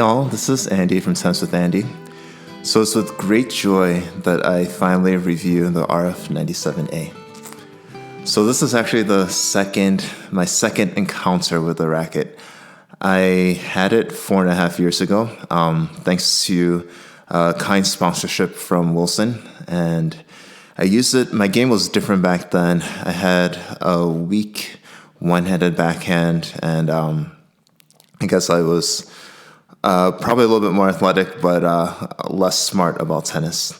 all, this is Andy from Tennis with Andy. So it's with great joy that I finally review the RF97A. So this is actually my second encounter with the Racket. I had it 4.5 years ago, thanks to kind sponsorship from Wilson, and I used it. My game was different back then. I had a weak one-handed backhand, and I guess I was probably a little bit more athletic, but less smart about tennis.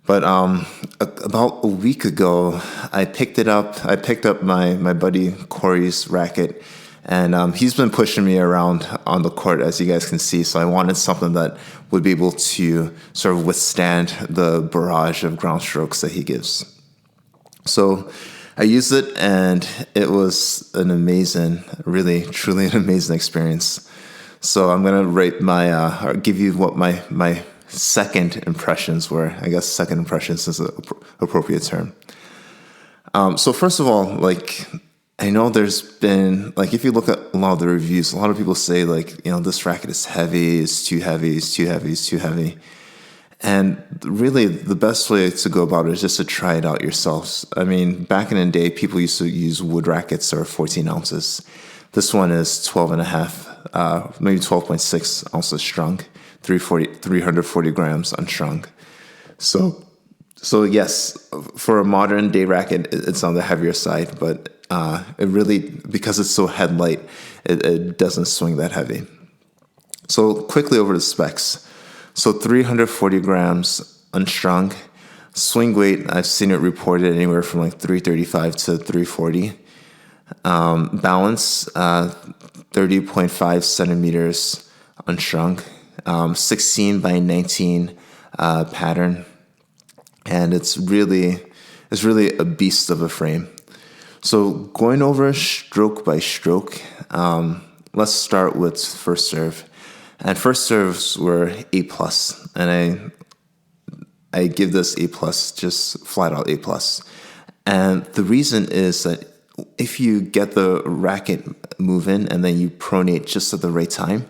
But about a week ago, I picked up my buddy Corey's racket, and he's been pushing me around on the court, as you guys can see. So I wanted something that would be able to sort of withstand the barrage of ground strokes that he gives. So I used it, and it was an amazing, really, truly an amazing experience. So I'm gonna rate or give you what my second impressions were. I guess second impressions is an appropriate term. So first of all, I know there's been, if you look at a lot of the reviews, a lot of people say, this racket is heavy, it's too heavy, it's too heavy, it's too heavy. And really, the best way to go about it is just to try it out yourselves. I mean, back in the day, people used to use wood rackets that are 14 ounces. This one is 12 and a half, maybe 12.6 ounces strung, 340 grams unstrung. So yes, for a modern day racket, it's on the heavier side, but it really, because it's so head light, it doesn't swing that heavy. So quickly over the specs. So 340 grams unstrung. Swing weight, I've seen it reported anywhere from 335 to 340. Balance, 30.5 centimeters unstrung. 16 by 19 pattern. And it's really a beast of a frame. So going over stroke by stroke, let's start with first serve. And first serves were A+, and I give this A+, just flat out A+. And the reason is that if you get the racket moving and then you pronate just at the right time,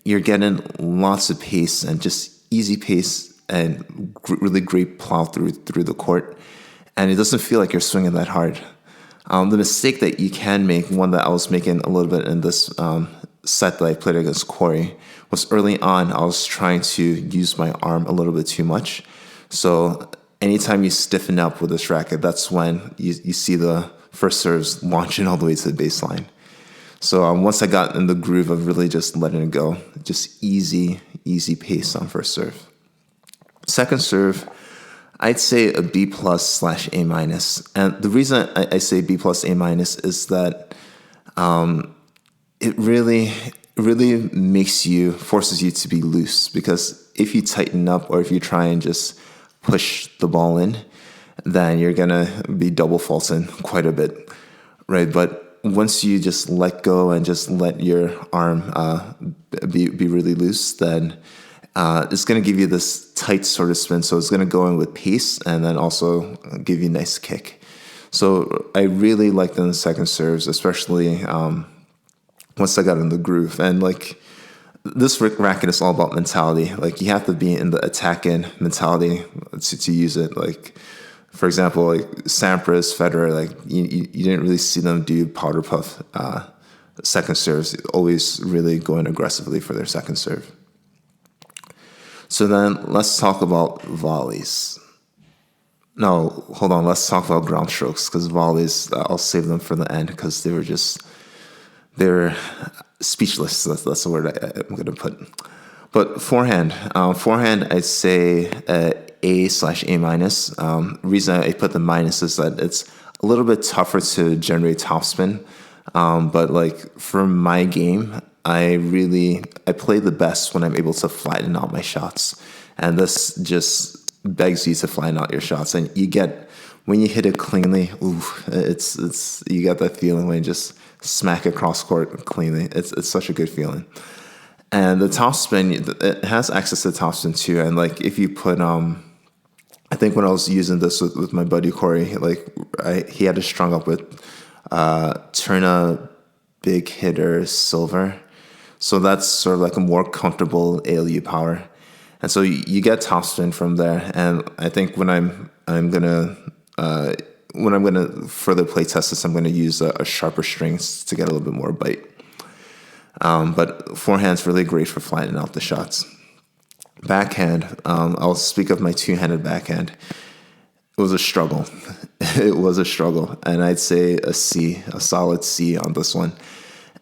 you're getting lots of pace and just easy pace and really great plow through the court. And it doesn't feel like you're swinging that hard. The mistake that you can make, one that I was making a little bit in this set that I played against Corey, was early on I was trying to use my arm a little bit too much. So anytime you stiffen up with this racket, that's when you see the first serves launching all the way to the baseline. So once I got in the groove of really just letting it go, just easy pace on first serve. Second serve, I'd say a B+/A-. And the reason I say B+/A- is that it really forces you to be loose, because if you tighten up or if you try and just push the ball in, then you're gonna be double faulting quite a bit, right? But once you just let go and just let your arm be really loose, then it's going to give you this tight sort of spin. So it's going to go in with pace and then also give you a nice kick. So I really liked in the second serves, especially once I got in the groove. And this racket is all about mentality. You have to be in the attacking mentality to use it. For example, Sampras, Federer, you didn't really see them do powder puff second serves, always really going aggressively for their second serve. So then let's talk about volleys. No, hold on, let's talk about ground strokes, because volleys, I'll save them for the end, because they were speechless. That's the word I'm going to put. But forehand, I'd say A/A-. Reason I put the minus is that it's a little bit tougher to generate topspin. But for my game, I play the best when I'm able to flatten out my shots. And this just begs you to flatten out your shots. And when you hit it cleanly, you get that feeling when you just smack across court cleanly. It's such a good feeling. And the topspin, it has access to topspin too. And if you put, I think when I was using this with my buddy Corey, he had it strung up with Turna Big Hitter Silver. So that's sort of like a more comfortable ALU power. And so you get topspin from there. And I think when I'm gonna further play test this, I'm gonna use a sharper strings to get a little bit more bite. But forehand's really great for flattening out the shots. Backhand, I'll speak of my two-handed backhand. It was a struggle. It was a struggle. And I'd say a solid C on this one.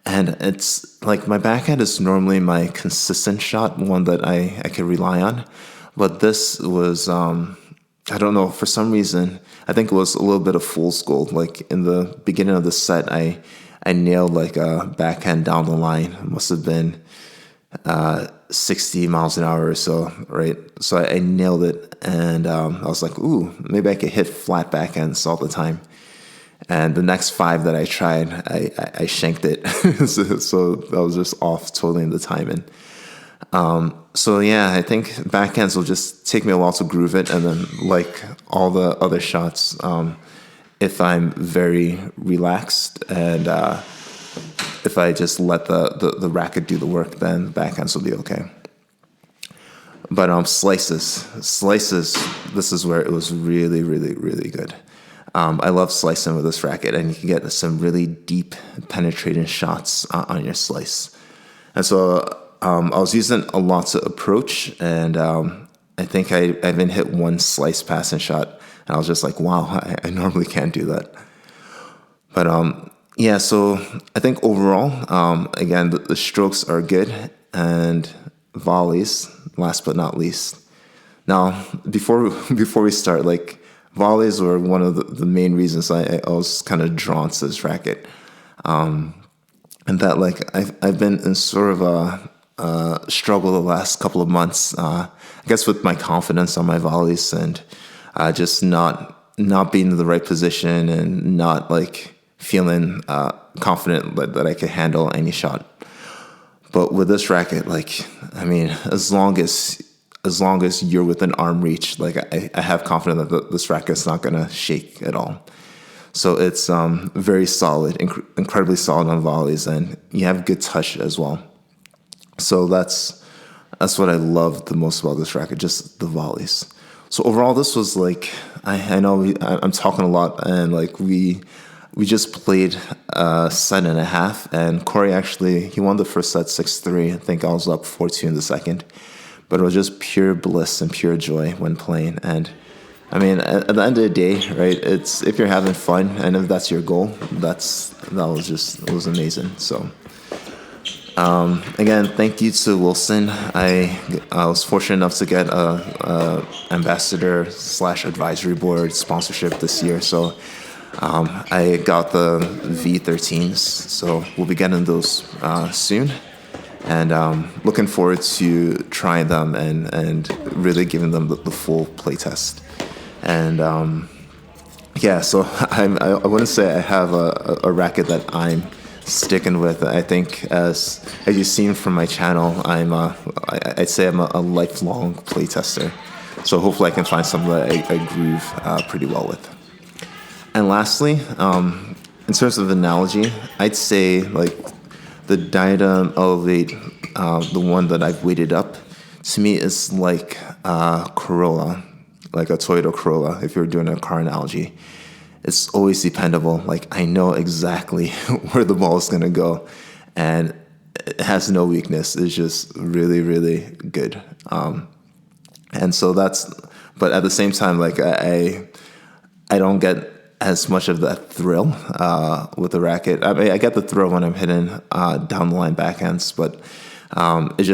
And it's like my backhand is normally my consistent shot, one that I can rely on. But this was, I don't know, for some reason, I think it was a little bit of fool's gold. Like in the beginning of the set, I nailed like a backhand down the line. It must have been 60 miles an hour or so, right? So I nailed it, and I was like, ooh, maybe I could hit flat backhands all the time. And the next 5 that I tried, I shanked it. so that was just off totally in the timing. So yeah, I think backhands will just take me a while to groove it, and then like all the other shots, if I'm very relaxed and if I just let the racket do the work, then backhands will be okay. But slices, this is where it was really, really, really good. I love slicing with this racket, and you can get some really deep penetrating shots on your slice. And so I was using a lot to approach, and I think I even hit one slice passing shot, and I was just like, wow, I normally can't do that. But yeah, so I think overall, again, the strokes are good, and volleys, last but not least. Now, before we start, like, volleys were one of the main reasons I was kind of drawn to this racket. And that, like, I've been in sort of a struggle the last couple of months, I guess with my confidence on my volleys, and just not being in the right position, and not, like, feeling confident that I could handle any shot. But with this racket, like, I mean, as long as you're within arm reach, like, I have confidence that this racket's not gonna shake at all. So it's very solid, incredibly solid on volleys, and you have good touch as well. So that's what I love the most about this racket, just the volleys. So overall, this was like, I know I'm talking a lot, and like we just played a set and a half, and Corey he won the first set 6-3. I think I was up 4-2 in the second. But it was just pure bliss and pure joy when playing. And I mean, at the end of the day, right, it's if you're having fun and if that's your goal, it was amazing. So again, thank you to Wilson. I was fortunate enough to get a ambassador/advisory board sponsorship this year. So I got the V13s. So we'll be getting those soon. And looking forward to trying them and really giving them the full play test. And yeah, so I wouldn't say I have a racket that I'm sticking with. I think as you've seen from my channel, I'd say I'm a lifelong play tester. So hopefully I can find something that I groove pretty well with. And lastly, in terms of analogy, I'd say like the Diadem Elevate, the one that I've weighted up, to me is like a Corolla, like a Toyota Corolla, if you're doing a car analogy. It's always dependable. Like, I know exactly where the ball is going to go, and it has no weakness. It's just really, really good. And so but at the same time, like, I don't get as much of that thrill with the racket. I mean, I get the thrill when I'm hitting down the line backhands, but it's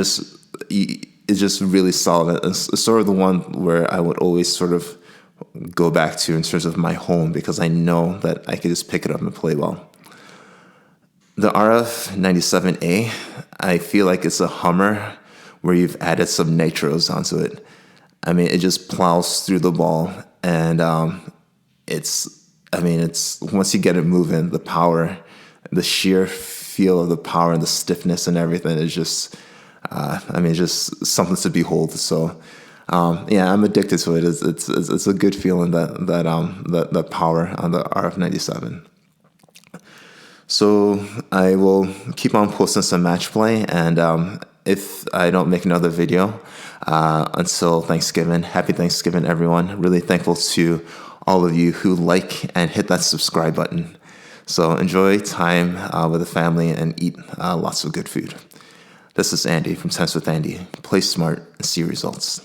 just really solid. It's sort of the one where I would always sort of go back to in terms of my home, because I know that I can just pick it up and play well. The RF97A, I feel like it's a Hummer where you've added some nitros onto it. I mean, it just plows through the ball, and it's once you get it moving, the power, the sheer feel of the power and the stiffness and everything is just, it's just something to behold. So, yeah, I'm addicted to it. It's a good feeling that power on the RF97. So I will keep on posting some match play, and if I don't make another video until Thanksgiving, happy Thanksgiving, everyone. Really thankful to all of you who like and hit that subscribe button. So enjoy time with the family and eat lots of good food. This is Andy from Tennis with Andy. Play smart and see results.